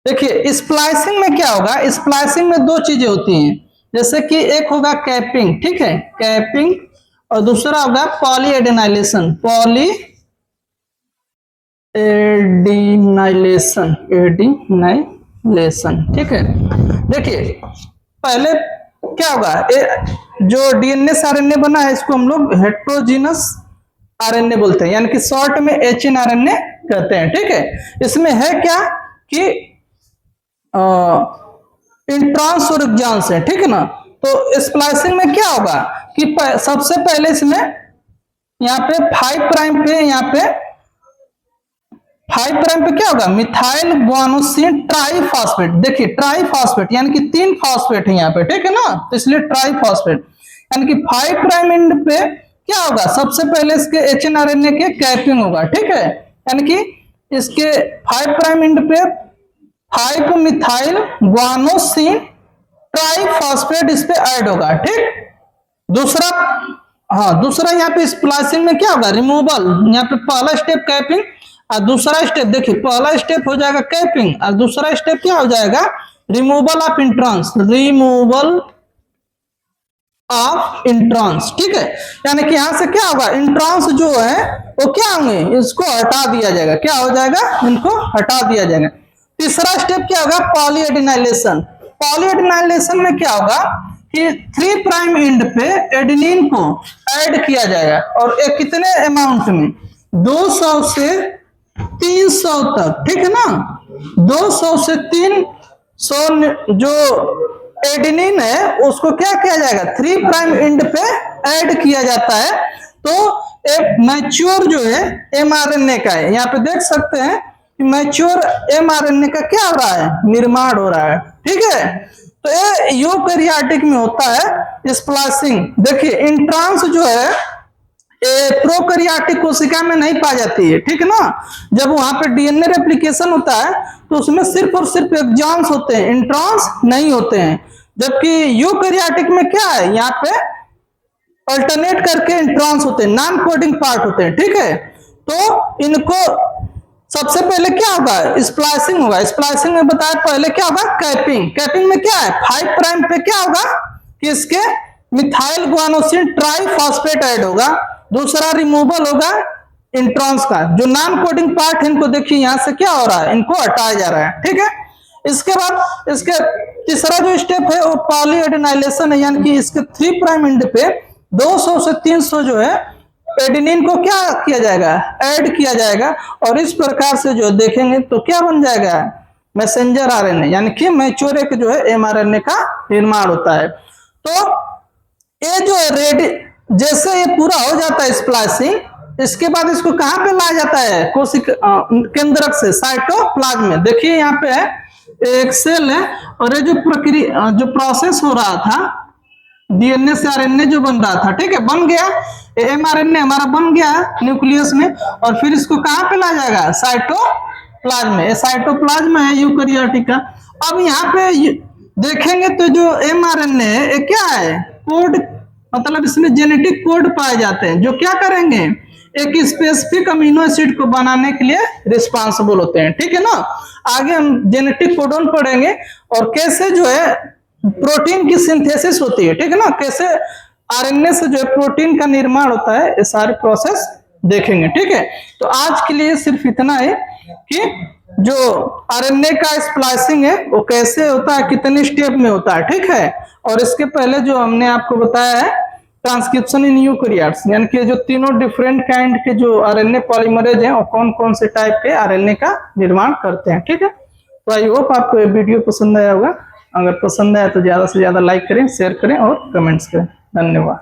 देखिए स्प्लाइसिंग में क्या होगा, स्प्लाइसिंग में दो चीजें होती हैं, जैसे कि एक होगा कैपिंग, ठीक है, कैपिंग, और दूसरा होगा poly adenylation, poly adenylation, adenylation, ठीक है। देखिए पहले क्या होगा, जो डीएनए आरएनए बना है इसको हम लोग हेट्रोजीनस आरएनए बोलते हैं, यानी कि शॉर्ट में एचएनआरएनए कहते हैं, ठीक है। इसमें है क्या कि इंट्रांस और एग्जांस है, ठीक है ना। तो स्प्लाइसिंग में क्या होगा कि सबसे पहले इसमें यहाँ पे 5 प्राइम पे, यहाँ पे 5 प्राइम पे क्या होगा, मिथाइल गुआनोसिन ट्राइफॉस्फेट। देखिए ट्राइफॉस्फेट यानी कि 3 फॉस्फेट है यहाँ पे, ठीक है ना, तो इसलिए ट्राइफॉस्फेट, यानी कि 5 प्राइम एंड पे क्या होगा, सबसे पहले इसके एचएनआरएनए के कैपिंग होगा, ठीक है, यानी कि इसके 5 प्राइम एंड पे 5 मिथाइल गुआनोसिन ट्राइफॉस्फेट इस पे ऐड होगा, ठीक। दूसरा, हाँ दूसरा यहाँ पे स्प्लाइसिंग में क्या होगा, रिमूवल, यहाँ पे पहला स्टेप कैपिंग और दूसरा स्टेप, देखिए पहला स्टेप हो जाएगा कैपिंग और दूसरा स्टेप क्या हो जाएगा, removal of entrance, removal of entrance, ठीक है। यानी कि यहां से क्या होगा, इंट्रांस जो है वो क्या होंगे, इसको हटा दिया जाएगा, क्या हो जाएगा, इनको हटा दिया जाएगा। तीसरा स्टेप क्या होगा, पॉलीएडिनाइलेशन। पॉलीएडिनाइलेशन में क्या होगा कि 3 प्राइम एंड पे एडेनिन को ऐड किया जाएगा, और एक कितने अमाउंट में, 200 से 300 तक, ठीक है ना, 200 से 300 जो एडेनिन है उसको क्या किया जाएगा, 3 प्राइम एंड पे ऐड किया जाता है। तो एक मैच्योर जो है एमआरएनए का है, यहाँ पे देख सकते हैं कि मैच्योर एमआरएनए का क्या हो रहा है, निर्माण हो रहा है, ठीक है। तो ये यूकैरियोटिक में होता है स्प्लाइसिंग। देखिए इंट्रांस जो है प्रोकैरियोटिक कोशिका में नहीं पाई जाती है, ठीक है ना। जब वहां पे डीएनए रेप्लिकेशन होता है तो उसमें सिर्फ और सिर्फ एक्सॉन्स होते हैं, इंट्रॉन्स नहीं होते हैं। जबकि यूकैरियोटिक में क्या है, यहाँ पे अल्टरनेट करके इंट्रॉन्स होते हैं, नॉन कोडिंग पार्ट होते हैं, ठीक है। तो इनको सबसे पहले क्या होगा, स्प्लाइसिंग होगा। स्प्लाइसिंग में बताया पहले क्या होगा, कैपिंग। कैपिंग में क्या है, 5 प्राइम पे क्या होगा कि इसके मिथाइल गुआनोसिन ट्राइफॉस्फेट ऐड होगा। दूसरा रिमूवल होगा इंट्रॉन्स का, जो नॉन कोडिंग पार्ट है इनको देखिए यहाँ से क्या हो रहा है, इनको हटाया जा रहा है, ठीक है। इसके बाद इसके तीसरा जो स्टेप है वो पॉलीएडिनाइलेशन है, यानी कि इसके 3 प्राइम एंड पे 200 से 300 जो है एडेनिन को क्या किया जाएगा, ऐड किया जाएगा, और इस प्रकार से जो देखेंगे तो क्या बन जाएगा, मैसेंजर आरएनए, यानी कि मैच्योर एक जो है एमआरएनए का निर्माण होता है। तो ये जो है रेडी, जैसे ये पूरा हो जाता है स्प्लाइसिंग, इसके बाद इसको कहां पे लाया जाता है, कोशिका केंद्रक से साइटोप्लाज्म में। देखिए यहाँ पे है एक सेल है, और ये जो प्रक्रिया जो प्रोसेस हो रहा था, डीएनए से आरएनए जो बन रहा था, ठीक है, बन गया, एमआरएनए हमारा बन गया न्यूक्लियस में, और फिर इसको कहां पे लाया जाएगा, साइटोप्लाज्म में। साइटोप्लाज्म है यूकैरियोटिक का। अब यहाँ पे देखेंगे तो जो एमआरएनए है क्या है, कोड, मतलब इसमें जेनेटिक कोड पाए जाते हैं जो क्या करेंगे, एक स्पेसिफिक अमीनो एसिड को बनाने के लिए रिस्पांसिबल होते हैं, ठीक है ना। आगे हम जेनेटिक कोडन पढ़ेंगे और कैसे जो है प्रोटीन की सिंथेसिस होती है, ठीक है ना, कैसे आरएनए से जो है प्रोटीन का निर्माण होता है, ये सारी प्रोसेस देखेंगे, ठीक है। तो आज के लिए सिर्फ इतना है कि जो आरएनए का स्प्लाइसिंग है वो कैसे होता है, कितने स्टेप में होता है, ठीक है। और इसके पहले जो हमने आपको बताया है ट्रांसक्रिप्शन इन यूकैरियोट्स, यानी कि जो तीनों डिफरेंट काइंड के जो आरएनए पॉलीमरेज हैं वो कौन कौन से टाइप के आरएनए का निर्माण करते हैं, ठीक है। तो आई होप आपको ये वीडियो पसंद आया होगा। अगर पसंद आया तो ज्यादा से ज्यादा लाइक करें, शेयर करें और कमेंट्स करें। धन्यवाद।